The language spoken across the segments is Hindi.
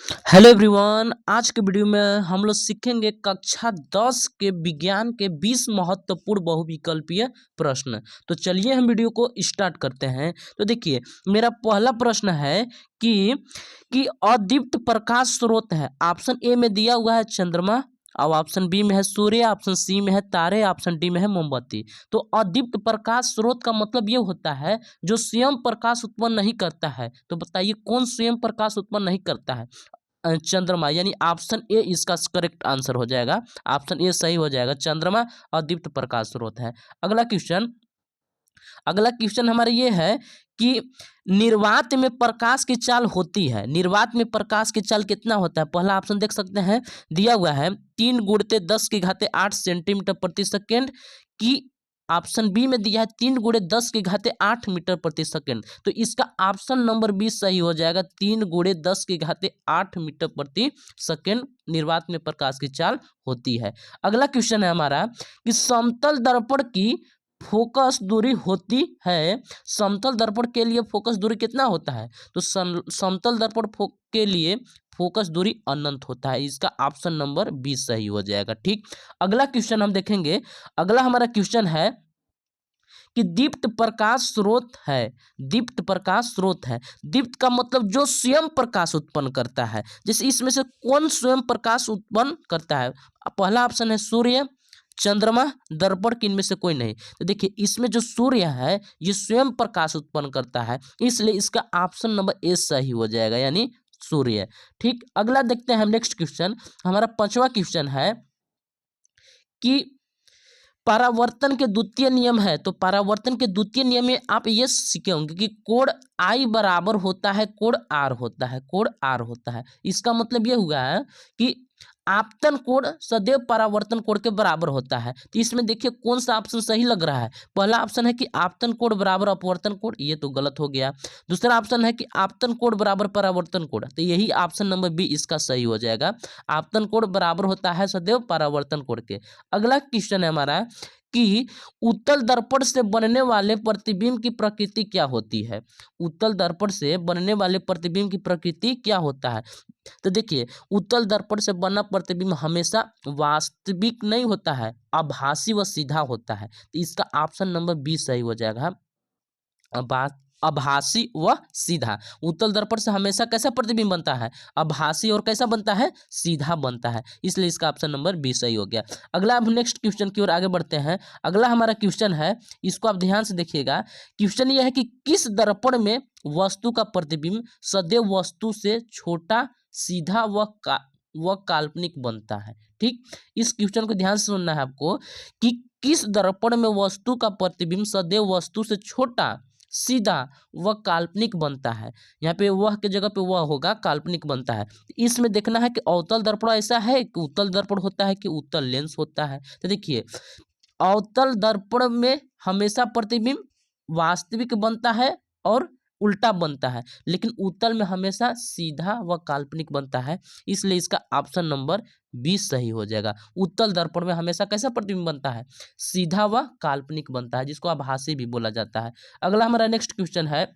हेलो एवरीवन, आज के वीडियो में हम लोग सीखेंगे कक्षा 10 के विज्ञान के 20 महत्वपूर्ण बहुविकल्पीय प्रश्न। तो चलिए हम वीडियो को स्टार्ट करते हैं। तो देखिए, मेरा पहला प्रश्न है कि अदीप्त प्रकाश स्रोत है। ऑप्शन ए में दिया हुआ है चंद्रमा, और ऑप्शन बी में है सूर्य, ऑप्शन सी में है तारे, ऑप्शन डी में है मोमबत्ती। तो अदीप्त प्रकाश स्रोत का मतलब ये होता है जो स्वयं प्रकाश उत्पन्न नहीं करता है। तो बताइए कौन स्वयं प्रकाश उत्पन्न नहीं करता है? चंद्रमा, यानी ऑप्शन ए इसका करेक्ट आंसर हो जाएगा। ऑप्शन ए सही हो जाएगा, चंद्रमा अदीप्त प्रकाश स्रोत है। अगला क्वेश्चन हमारे ये है कि निर्वात में प्रकाश की चाल होती है। निर्वात में प्रकाश की चाल कितना होता है? पहला ऑप्शन देख सकते हैं, दिया हुआ है 3 × 10⁸ सेंटीमीटर प्रति सेकेंड की। ऑप्शन बी में दिया है 3 × 10⁸ मीटर प्रति सेकेंड। तो इसका ऑप्शन नंबर 20 सही हो जाएगा। 3 × 10⁸ मीटर प्रति सेकेंड निर्वात में प्रकाश की चाल होती है। अगला क्वेश्चन है हमारा कि समतल दर्पण की फोकस दूरी होती है। समतल दर्पण के लिए फोकस दूरी कितना होता है? तो समतल दर्पण के लिए फोकस दूरी अनंत होता है। इसका ऑप्शन नंबर 20 सही हो जाएगा। ठीक, अगला क्वेश्चन हम देखेंगे। अगला हमारा क्वेश्चन है कि दीप्त प्रकाश स्रोत है। दीप्त प्रकाश स्रोत है। दीप्त का मतलब जो स्वयं प्रकाश उत्पन्न करता है। जैसे इसमें से कौन स्वयं प्रकाश उत्पन्न करता है? पहला ऑप्शन है सूर्य, चंद्रमा, दर्पण, कि इनमें से कोई नहीं। तो देखिए, इसमें जो सूर्य है ये स्वयं प्रकाश उत्पन्न करता है, इसलिए इसका ऑप्शन नंबर ए सही हो जाएगा, यानी सूर्य। ठीक, अगला देखते हैं हम। नेक्स्ट क्वेश्चन, हमारा पांचवा क्वेश्चन है कि परावर्तन के द्वितीय नियम है। तो परावर्तन के द्वितीय नियम में आप ये सीखे होंगे कि कोण आई बराबर होता है कोण आर होता है, कोण आर होता है। इसका मतलब ये हुआ है कि आपतन कोण सदैव परावर्तन कोण के बराबर होता है। तो इसमें देखिए कौन सा ऑप्शन सही लग रहा है। पहला ऑप्शन है कि आपतन कोण बराबर अपवर्तन कोण, ये तो गलत हो गया। दूसरा ऑप्शन है कि आपतन कोण बराबर परावर्तन कोण, तो यही ऑप्शन नंबर बी इसका सही हो जाएगा। आपतन कोण बराबर होता है सदैव परावर्तन कोण के। अगला क्वेश्चन है हमारा कि उत्तल दर्पण से बनने वाले प्रतिबिंब की प्रकृति क्या होती है? उत्तल दर्पण से बनने वाले प्रतिबिंब की प्रकृति क्या होता है? तो देखिए, उत्तल दर्पण से बना प्रतिबिंब हमेशा वास्तविक नहीं होता है, आभासी व सीधा होता है। तो इसका ऑप्शन नंबर 20 सही हो जाएगा। आभासी व सीधा। उत्तल दर्पण से हमेशा कैसा प्रतिबिंब बनता है? आभासी, और कैसा बनता है? सीधा बनता है, इसलिए इसका ऑप्शन नंबर 20 सही हो गया। अगला हम नेक्स्ट क्वेश्चन की ओर आगे बढ़ते हैं। अगला हमारा क्वेश्चन है, इसको आप ध्यान से देखिएगा। क्वेश्चन यह है कि किस दर्पण में वस्तु का प्रतिबिंब सदैव वस्तु से छोटा, सीधा व काल्पनिक बनता है। ठीक, इस क्वेश्चन को ध्यान से सुनना है आपको कि किस दर्पण में वस्तु का प्रतिबिंब सदैव वस्तु से छोटा, सीधा व काल्पनिक बनता है। यहाँ पे वह के जगह पे वह होगा, काल्पनिक बनता है। इसमें देखना है कि अवतल दर्पण ऐसा है कि उत्तल दर्पण होता है कि उत्तल लेंस होता है। तो देखिए, अवतल दर्पण में हमेशा प्रतिबिंब वास्तविक बनता है और उल्टा बनता है, लेकिन उत्तल में हमेशा सीधा व काल्पनिक बनता है, इसलिए इसका ऑप्शन नंबर 20 सही हो जाएगा। उत्तल दर्पण में हमेशा कैसा प्रतिबिंब बनता है? सीधा व काल्पनिक बनता है, जिसको आभासी भी बोला जाता है। अगला हमारा नेक्स्ट क्वेश्चन है।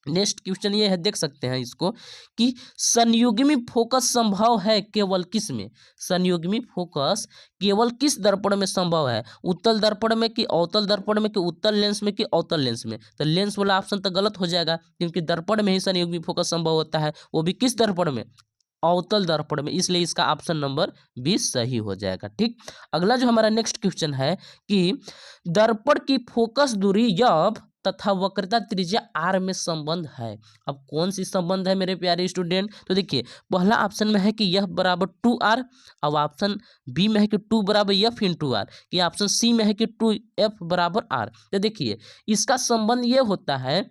नेक्स्ट क्वेश्चन ये है, देख सकते हैं इसको, कि संयुग्मी फोकस संभव है केवल किस में? संयुग्मी फोकस केवल किस दर्पण में संभव है? उत्तल दर्पण में कि अवतल दर्पण में कि उत्तल लेंस में कि अवतल लेंस में? तो लेंस वाला ऑप्शन तो गलत हो जाएगा, क्योंकि दर्पण में ही संयुग्मी फोकस संभव होता है, वो भी किस दर्पण में? अवतल दर्पण में, इसलिए इसका ऑप्शन नंबर 20 सही हो जाएगा। ठीक, अगला जो हमारा नेक्स्ट क्वेश्चन है कि दर्पण की फोकस दूरी यफ तथा वक्रता त्रिज्या आर में संबंध है। अब कौन सी संबंध है मेरे प्यारे स्टूडेंट? तो देखिए, पहला ऑप्शन में है कि यह बराबर 2r, अब ऑप्शन बी में है कि 2 बराबर एफ इंटू आर, कि ऑप्शन सी में है कि 2f बराबर आर। तो देखिए, इसका संबंध ये होता है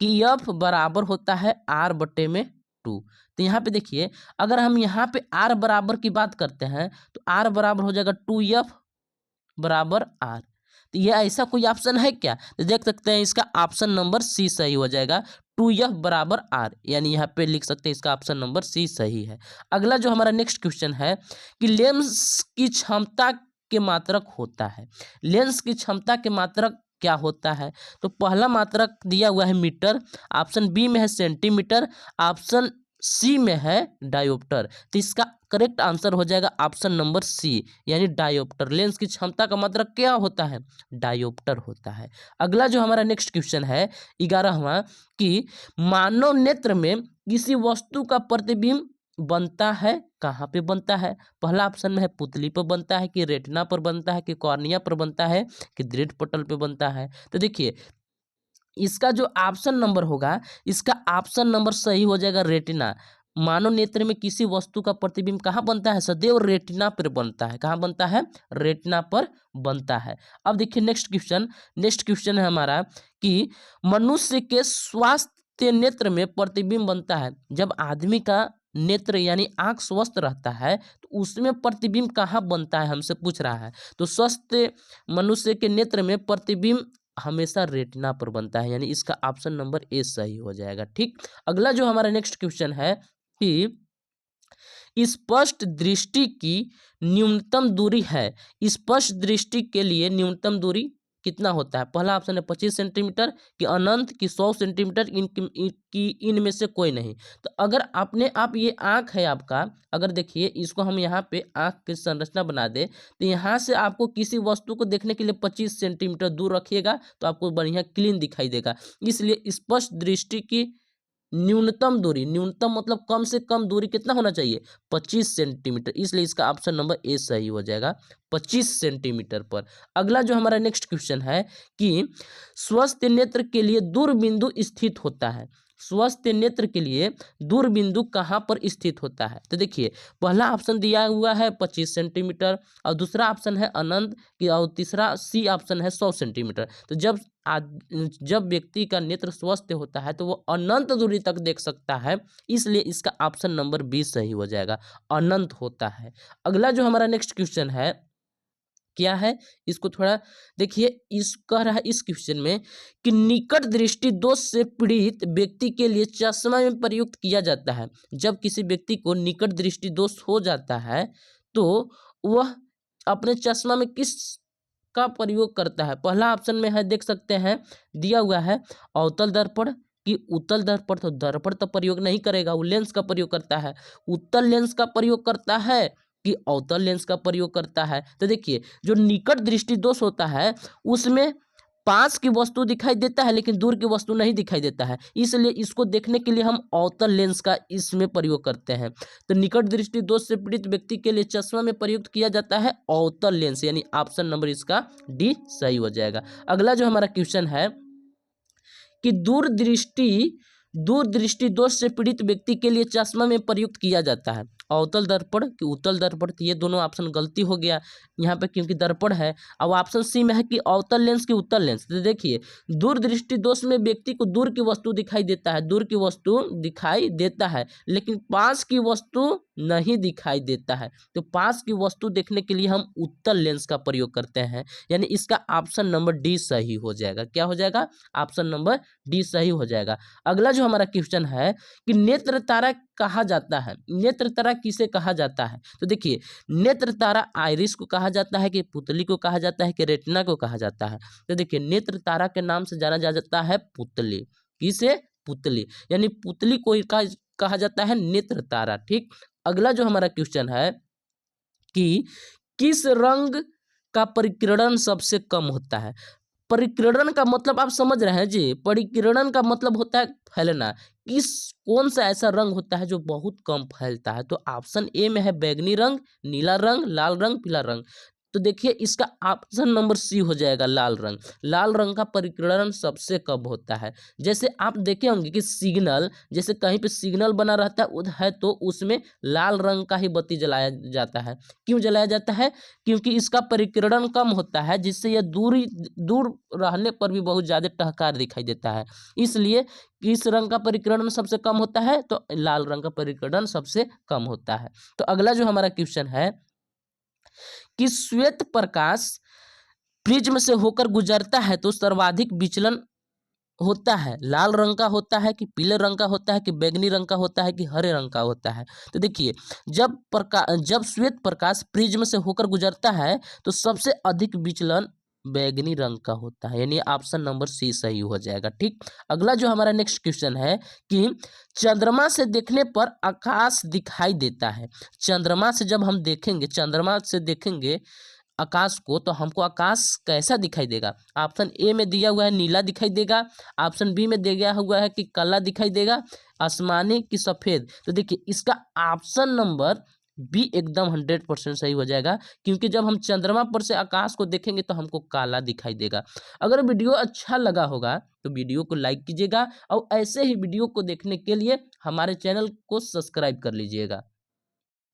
कि एफ बराबर होता है आर बटे में 2। तो यहाँ पे देखिए, अगर हम यहाँ पे आर बराबर की बात करते हैं तो आर बराबर हो जाएगा 2f बराबर आर। तो ये ऐसा कोई ऑप्शन है क्या? तो देख सकते हैं, इसका ऑप्शन नंबर सी सही हो जाएगा। 2f बराबर आर, यानी यहाँ पे लिख सकते हैं इसका ऑप्शन नंबर सी सही है। अगला जो हमारा नेक्स्ट क्वेश्चन है कि लेंस की क्षमता के मात्रक होता है। लेंस की क्षमता के मात्रक क्या होता है? तो पहला मात्रक दिया हुआ है मीटर, ऑप्शन बी में है सेंटीमीटर, ऑप्शन सी में है डायोप्टर। तो इसका करेक्ट आंसर हो जाएगा ऑप्शन नंबर सी, यानी डायोप्टर। लेंस की क्षमता का मात्रक क्या होता है? डायोप्टर होता है। अगला जो हमारा नेक्स्ट क्वेश्चन है 11वां, कि मानव नेत्र में किसी वस्तु का प्रतिबिंब बनता है, कहाँ पे बनता है? पहला ऑप्शन में है पुतली पर बनता है, कि रेटिना पर बनता है, कि कॉर्निया पर बनता है, कि दृढ़ पटल पे बनता है। तो देखिए इसका जो ऑप्शन नंबर होगा, इसका ऑप्शन नंबर सही हो जाएगा रेटिना। मानव नेत्र में किसी वस्तु का प्रतिबिंब कहाँ बनता है? सदैव रेटिना पर बनता है। कहाँ बनता है? रेटिना पर बनता है। अब देखिए नेक्स्ट क्वेश्चन है हमारा, कि मनुष्य के स्वास्थ्य नेत्र में प्रतिबिंब बनता है। जब आदमी का नेत्र यानी आंख स्वस्थ रहता है तो उसमें प्रतिबिंब कहाँ बनता है, हमसे पूछ रहा है। तो स्वस्थ मनुष्य के नेत्र में प्रतिबिंब हमेशा रेटिना पर बनता है, यानी इसका ऑप्शन नंबर ए सही हो जाएगा। ठीक, अगला जो हमारा नेक्स्ट क्वेश्चन है, कि स्पष्ट दृष्टि की न्यूनतम दूरी है। स्पष्ट दृष्टि के लिए न्यूनतम दूरी कितना होता है? पहला ऑप्शन है 25 सेंटीमीटर, कि अनंत, कि 100 सेंटीमीटर, इनमें से कोई नहीं। तो अगर अपने आप ये आँख है आपका, अगर देखिए इसको हम यहाँ पे आँख की संरचना बना दे, तो यहाँ से आपको किसी वस्तु को देखने के लिए 25 सेंटीमीटर दूर रखिएगा तो आपको बढ़िया क्लीन दिखाई देगा। इसलिए स्पष्ट दृष्टि की न्यूनतम दूरी, न्यूनतम मतलब कम से कम दूरी कितना होना चाहिए? 25 सेंटीमीटर। इसलिए इसका ऑप्शन नंबर ए सही हो जाएगा, 25 सेंटीमीटर पर। अगला जो हमारा नेक्स्ट क्वेश्चन है, कि स्वस्थ नेत्र के लिए दूर बिंदु स्थित होता है। स्वस्थ नेत्र के लिए दूर बिंदु कहाँ पर स्थित होता है? तो देखिए पहला ऑप्शन दिया हुआ है 25 सेंटीमीटर, और दूसरा ऑप्शन है अनंत की, और तीसरा सी ऑप्शन है 100 सेंटीमीटर। तो जब व्यक्ति का नेत्र स्वस्थ होता है तो वो अनंत दूरी तक देख सकता है, इसलिए इसका ऑप्शन नंबर बी सही हो जाएगा, अनंत होता है। अगला जो हमारा नेक्स्ट क्वेश्चन है क्या है, इसको थोड़ा देखिए। इस कह रहा है इस क्वेश्चन में, कि निकट दृष्टि दोष से पीड़ित व्यक्ति के लिए चश्मा में प्रयुक्त किया जाता है। जब किसी व्यक्ति को निकट दृष्टि दोष हो जाता है तो वह अपने चश्मा में किस का प्रयोग करता है? पहला ऑप्शन में है, देख सकते हैं दिया हुआ है अवतल दर्पण, कि उत्तल दर्पण। तो दर्पण तो प्रयोग नहीं करेगा, वो लेंस का प्रयोग करता है। उत्तल लेंस का प्रयोग करता है कि अवतल लेंस का प्रयोग करता है? तो देखिए जो निकट दृष्टि दोष होता है उसमें पास की वस्तु दिखाई देता है लेकिन दूर की वस्तु नहीं दिखाई देता है, इसलिए इसको देखने के लिए हम अवतल लेंस का इसमें प्रयोग करते हैं। तो निकट दृष्टि दोष से पीड़ित व्यक्ति के लिए चश्मा में प्रयुक्त किया जाता है अवतल लेंस, यानी ऑप्शन नंबर इसका डी सही हो जाएगा। अगला जो हमारा क्वेश्चन है, कि दूर दृष्टि दोष से पीड़ित व्यक्ति के लिए चश्मा में प्रयुक्त किया जाता है अवतल दर्पण कि उत्तल दर्पण। तो ये दोनों ऑप्शन गलती हो गया यहाँ पे, क्योंकि दर्पण है। अब ऑप्शन सी में है कि अवतल लेंस की उत्तल लेंस। तो देखिए दूर दृष्टि दोष में व्यक्ति को दूर की वस्तु दिखाई देता है, दूर की वस्तु दिखाई देता है लेकिन पास की वस्तु नहीं दिखाई देता है। तो पास की वस्तु देखने के लिए हम उत्तल लेंस का प्रयोग करते हैं, यानी इसका ऑप्शन नंबर डी सही हो जाएगा। क्या हो जाएगा? ऑप्शन नंबर डी सही हो जाएगा। अगला जो हमारा क्वेश्चन है, कि नेत्र तारा कहा जाता है। नेत्र तारा किसे कहा जाता है? तो देखिए नेत्र तारा आइरिस को कहा जाता है, कि पुतली को कहा जाता है, कि रेटिना को कहा जाता है? तो देखिए नेत्र तारा के नाम से जाना जाता है पुतली। किसे? पुतली, यानी पुतली को कहा जाता है नेत्र तारा। ठीक, अगला जो हमारा क्वेश्चन है, कि किस रंग का परिकिरण सबसे कम होता है? परिकिरण का मतलब आप समझ रहे हैं जी, परिकिरण का मतलब होता है फैलना। कौन सा ऐसा रंग होता है जो बहुत कम फैलता है? तो ऑप्शन ए में है बैगनी रंग, नीला रंग, लाल रंग, पीला रंग। तो देखिए इसका ऑप्शन नंबर सी हो जाएगा लाल रंग। लाल रंग का परिकिरण सबसे कम होता है। जैसे आप देखे होंगे कि सिग्नल, जैसे कहीं पे सिग्नल बना रहता है तो उसमें लाल रंग का ही बत्ती जलाया जाता है। क्यों जलाया जाता है? क्योंकि इसका परिकिरण कम होता है, जिससे यह दूर रहने पर भी बहुत ज़्यादा टहकार दिखाई देता है। इसलिए किस रंग का परिकिरण सबसे कम होता है? तो लाल रंग का परिकिरण सबसे कम होता है। तो अगला जो हमारा क्वेश्चन है, कि श्वेत प्रकाश प्रिज्म से होकर गुजरता है तो सर्वाधिक विचलन होता है लाल रंग का होता है, कि पीले रंग का होता है, कि बैगनी रंग का होता है, कि हरे रंग का होता है? तो देखिए जब श्वेत प्रकाश प्रिज्म से होकर गुजरता है तो सबसे अधिक विचलन बैगनी रंग का होता है, यानी ऑप्शन नंबर सी सही हो जाएगा। ठीक, अगला जो हमारा नेक्स्ट क्वेश्चन है कि चंद्रमा से देखने पर आकाश दिखाई देता है। चंद्रमा से जब हम देखेंगे, चंद्रमा से देखेंगे आकाश को, तो हमको आकाश कैसा दिखाई देगा? ऑप्शन ए में दिया हुआ है नीला दिखाई देगा, ऑप्शन बी में दिया हुआ है कि काला दिखाई देगा, आसमानी कि सफेद। तो देखिए इसका ऑप्शन नंबर बी एकदम 100% सही हो जाएगा, क्योंकि जब हम चंद्रमा पर से आकाश को देखेंगे तो हमको काला दिखाई देगा। अगर वीडियो अच्छा लगा होगा तो वीडियो को लाइक कीजिएगा और ऐसे ही वीडियो को देखने के लिए हमारे चैनल को सब्सक्राइब कर लीजिएगा।